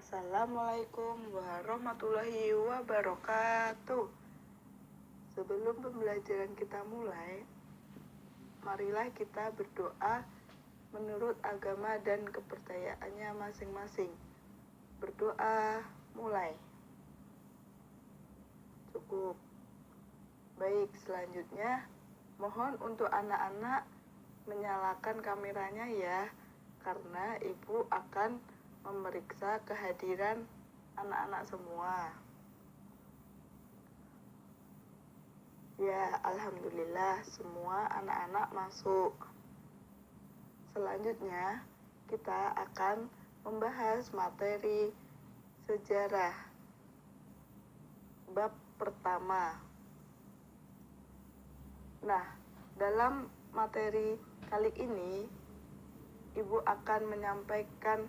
Assalamualaikum warahmatullahi wabarakatuh. Sebelum pembelajaran kita mulai, marilah kita berdoa menurut agama dan kepercayaannya masing-masing. Berdoa, mulai. Cukup. Baik, selanjutnya mohon untuk anak-anak menyalakan kameranya ya, karena ibu akan memeriksa kehadiran anak-anak semua. Ya, alhamdulillah semua anak-anak masuk. Selanjutnya kita akan membahas materi sejarah bab pertama. Nah, dalam materi kali ini ibu akan menyampaikan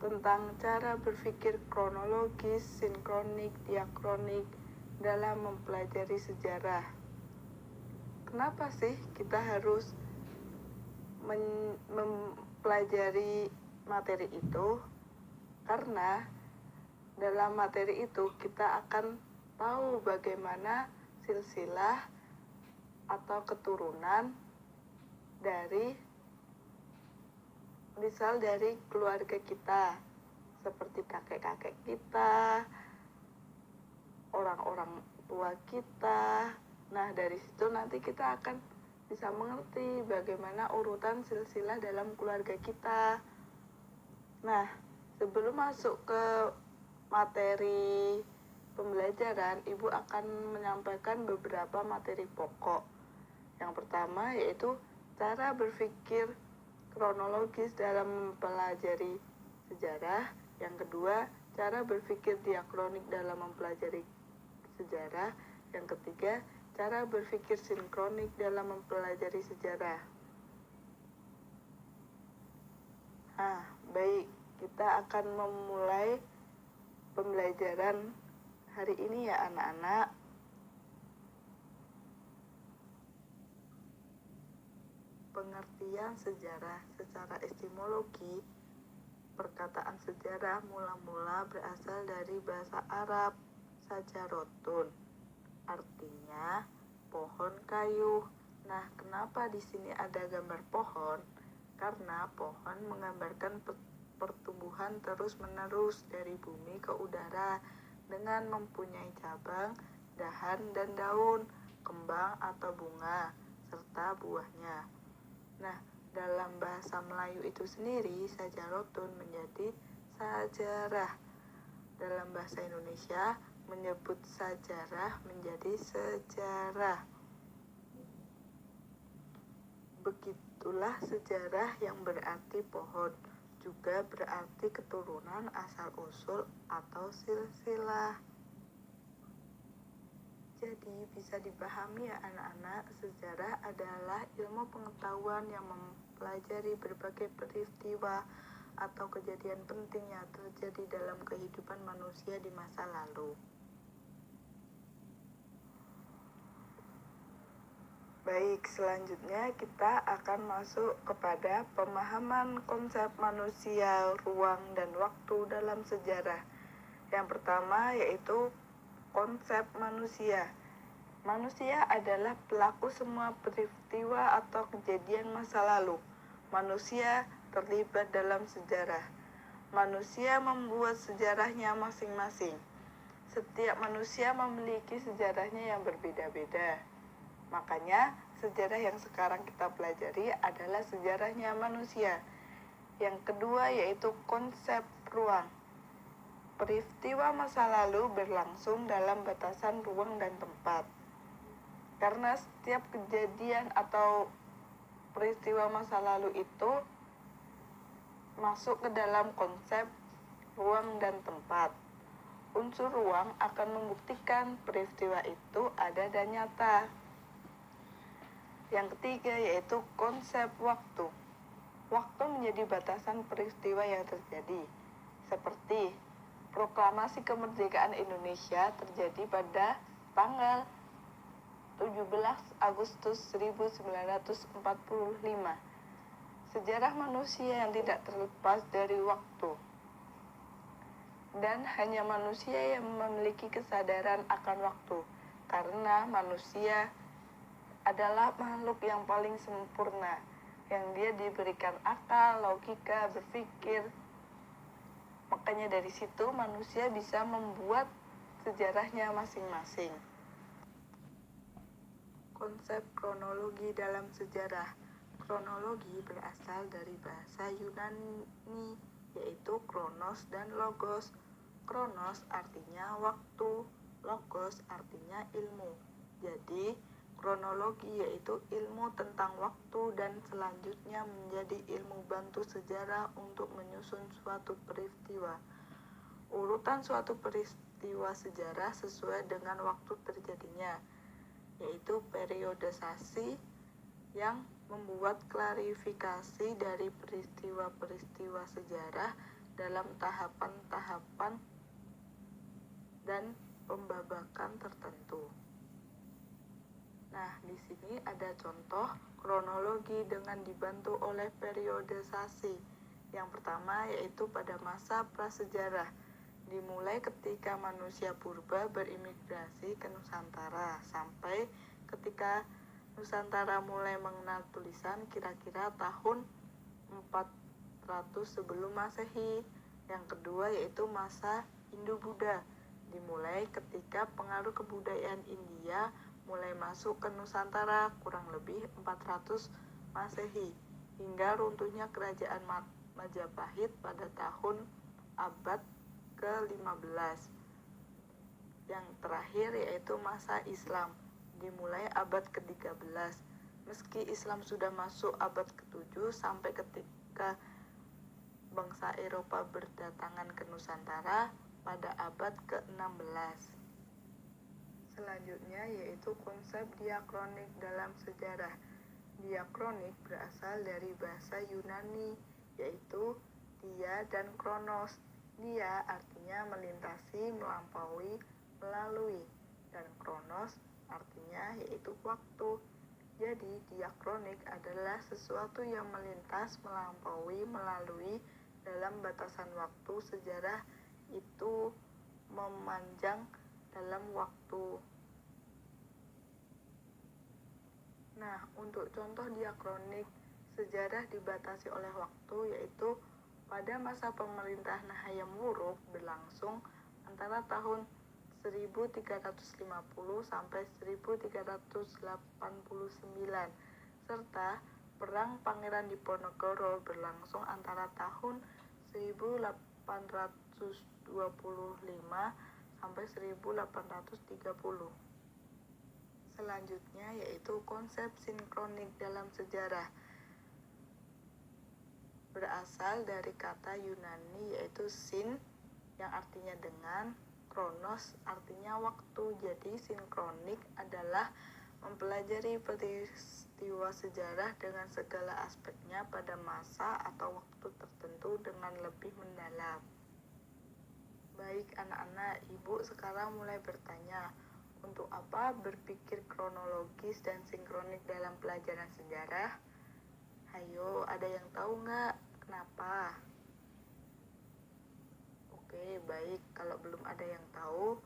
tentang cara berpikir kronologis, sinkronik, diakronik dalam mempelajari sejarah. Kenapa sih kita harus mempelajari materi itu? Karena dalam materi itu kita akan tahu bagaimana silsilah atau keturunan dari misal dari keluarga kita, seperti kakek-kakek kita, orang-orang tua kita. Nah, dari situ nanti kita akan bisa mengerti bagaimana urutan silsilah dalam keluarga kita. Nah, sebelum masuk ke materi pembelajaran, ibu akan menyampaikan beberapa materi pokok. Yang pertama yaitu cara berpikir kronologis dalam mempelajari sejarah. Yang kedua, cara berpikir diakronik dalam mempelajari sejarah. Yang ketiga, cara berpikir sinkronik dalam mempelajari sejarah. Baik, kita akan memulai pembelajaran hari ini ya anak-anak. Pengertian sejarah secara etimologi. Perkataan sejarah mula-mula berasal dari bahasa Arab sajarotun, artinya pohon kayu. Nah, kenapa di sini ada gambar pohon? Karena pohon menggambarkan pertumbuhan terus-menerus dari bumi ke udara dengan mempunyai cabang, dahan dan daun, kembang atau bunga, serta buahnya. Nah, dalam bahasa Melayu itu sendiri, sajarotun menjadi sajarah. Dalam bahasa Indonesia, menyebut sajarah menjadi sejarah. Begitulah sejarah yang berarti pohon, juga berarti keturunan, asal-usul, atau silsilah. Jadi bisa dipahami ya anak-anak, sejarah adalah ilmu pengetahuan yang mempelajari berbagai peristiwa atau kejadian penting yang terjadi dalam kehidupan manusia di masa lalu. Baik, selanjutnya kita akan masuk kepada pemahaman konsep manusia, ruang, dan waktu dalam sejarah. Yang pertama yaitu konsep manusia. Manusia adalah pelaku semua peristiwa atau kejadian masa lalu. Manusia terlibat dalam sejarah. Manusia membuat sejarahnya masing-masing. Setiap manusia memiliki sejarahnya yang berbeda-beda. Makanya sejarah yang sekarang kita pelajari adalah sejarahnya manusia. Yang kedua yaitu konsep ruang. Peristiwa masa lalu berlangsung dalam batasan ruang dan tempat. Karena setiap kejadian atau peristiwa masa lalu itu masuk ke dalam konsep ruang dan tempat. Unsur ruang akan membuktikan peristiwa itu ada dan nyata. Yang ketiga yaitu konsep waktu. Waktu menjadi batasan peristiwa yang terjadi. Seperti proklamasi kemerdekaan Indonesia terjadi pada tanggal 17 Agustus 1945. Sejarah manusia yang tidak terlepas dari waktu. Dan hanya manusia yang memiliki kesadaran akan waktu, karena manusia adalah makhluk yang paling sempurna, yang dia diberikan akal, logika, berpikir. Makanya dari situ manusia bisa membuat sejarahnya masing-masing. Konsep kronologi dalam sejarah. Kronologi berasal dari bahasa Yunani, yaitu kronos dan logos. Kronos artinya waktu, logos artinya ilmu. Jadi, kronologi yaitu ilmu tentang waktu dan selanjutnya menjadi ilmu bantu sejarah untuk menyusun suatu peristiwa. Urutan suatu peristiwa sejarah sesuai dengan waktu terjadinya, yaitu periodisasi yang membuat klarifikasi dari peristiwa-peristiwa sejarah dalam tahapan-tahapan dan pembabakan tertentu. Nah, di sini ada contoh kronologi dengan dibantu oleh periodisasi. Yang pertama yaitu pada masa prasejarah, dimulai ketika manusia purba berimigrasi ke Nusantara sampai ketika Nusantara mulai mengenal tulisan kira-kira tahun 400 sebelum Masehi. Yang kedua yaitu masa Hindu-Buddha, dimulai ketika pengaruh kebudayaan India mulai masuk ke Nusantara kurang lebih 400 Masehi, hingga runtuhnya kerajaan Majapahit pada tahun abad ke-15. Yang terakhir yaitu masa Islam, dimulai abad ke-13. Meski Islam sudah masuk abad ke-7 sampai ketika bangsa Eropa berdatangan ke Nusantara pada abad ke-16. Selanjutnya yaitu konsep diakronik dalam sejarah. Diakronik berasal dari bahasa Yunani, yaitu dia dan kronos. Dia artinya melintasi, melampaui, melalui, dan kronos artinya yaitu waktu. Jadi diakronik adalah sesuatu yang melintas, melampaui, melalui dalam batasan waktu. Sejarah itu memanjang dalam waktu. Nah, untuk contoh diakronik sejarah dibatasi oleh waktu, yaitu pada masa pemerintah Nahayam Wuruk berlangsung antara tahun 1350 sampai 1389, serta Perang Pangeran Diponegoro berlangsung antara tahun 1825 sampai 1830. Selanjutnya yaitu konsep sinkronik dalam sejarah. Berasal dari kata Yunani yaitu sin yang artinya dengan, kronos artinya waktu. Jadi sinkronik adalah mempelajari peristiwa sejarah dengan segala aspeknya pada masa atau waktu tertentu dengan lebih mendalam. Baik anak-anak, ibu sekarang mulai bertanya, untuk apa berpikir kronologis dan sinkronik dalam pelajaran sejarah? Hayo, ada yang tahu nggak kenapa? Oke, baik. Kalau belum ada yang tahu,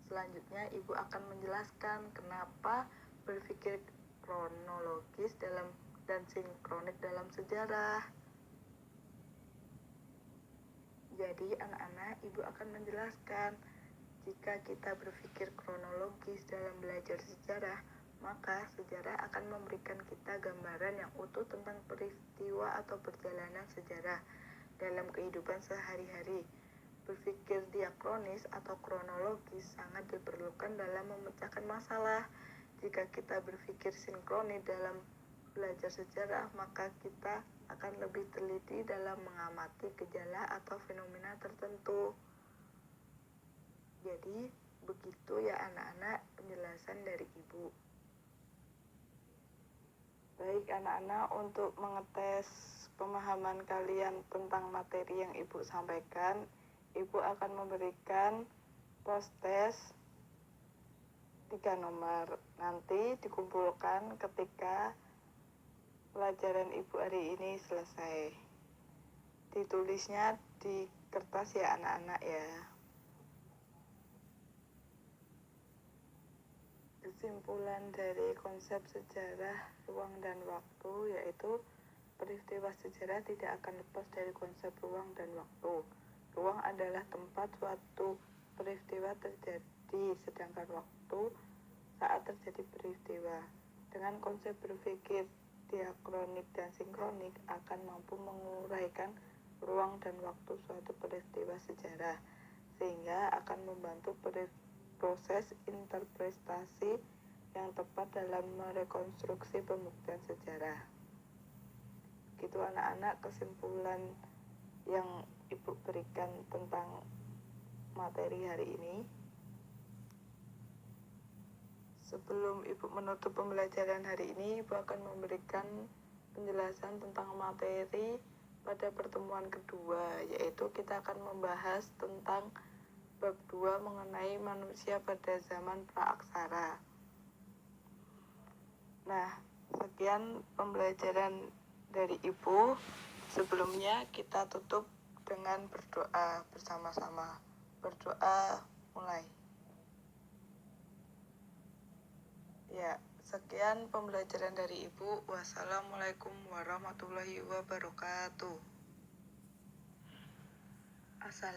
selanjutnya ibu akan menjelaskan kenapa berpikir kronologis dan sinkronik dalam sejarah. Jadi anak-anak, ibu akan menjelaskan, jika kita berpikir kronologis dalam belajar sejarah, maka sejarah akan memberikan kita gambaran yang utuh tentang peristiwa atau perjalanan sejarah dalam kehidupan sehari-hari. Berpikir diakronis atau kronologis sangat diperlukan dalam memecahkan masalah. Jika kita berpikir sinkronis dalam belajar sejarah, maka kita akan lebih teliti dalam mengamati gejala atau fenomena tertentu. Jadi, begitu ya anak-anak penjelasan dari ibu. Baik anak-anak, untuk mengetes pemahaman kalian tentang materi yang ibu sampaikan, ibu akan memberikan post-test 3 nomor. Nanti dikumpulkan ketika pelajaran ibu hari ini selesai. Ditulisnya di kertas ya anak-anak ya. Kesimpulan dari konsep sejarah ruang dan waktu yaitu peristiwa sejarah tidak akan lepas dari konsep ruang dan waktu. Ruang adalah tempat suatu peristiwa terjadi, sedangkan waktu saat terjadi peristiwa. Dengan konsep berpikir diakronik dan sinkronik akan mampu menguraikan ruang dan waktu suatu peristiwa sejarah, sehingga akan membantu proses interpretasi yang tepat dalam merekonstruksi pembuktian sejarah. Gitu anak-anak kesimpulan yang Ibu berikan tentang materi hari ini. Sebelum Ibu menutup pembelajaran hari ini, Ibu akan memberikan penjelasan tentang materi pada pertemuan kedua, yaitu kita akan membahas tentang bab 2 mengenai manusia pada zaman praaksara. Nah, sekian pembelajaran dari Ibu. Sebelumnya kita tutup dengan berdoa bersama-sama. Berdoa mulai. Ya, sekian pembelajaran dari Ibu. Wassalamualaikum warahmatullahi wabarakatuh. Assalamualaikum.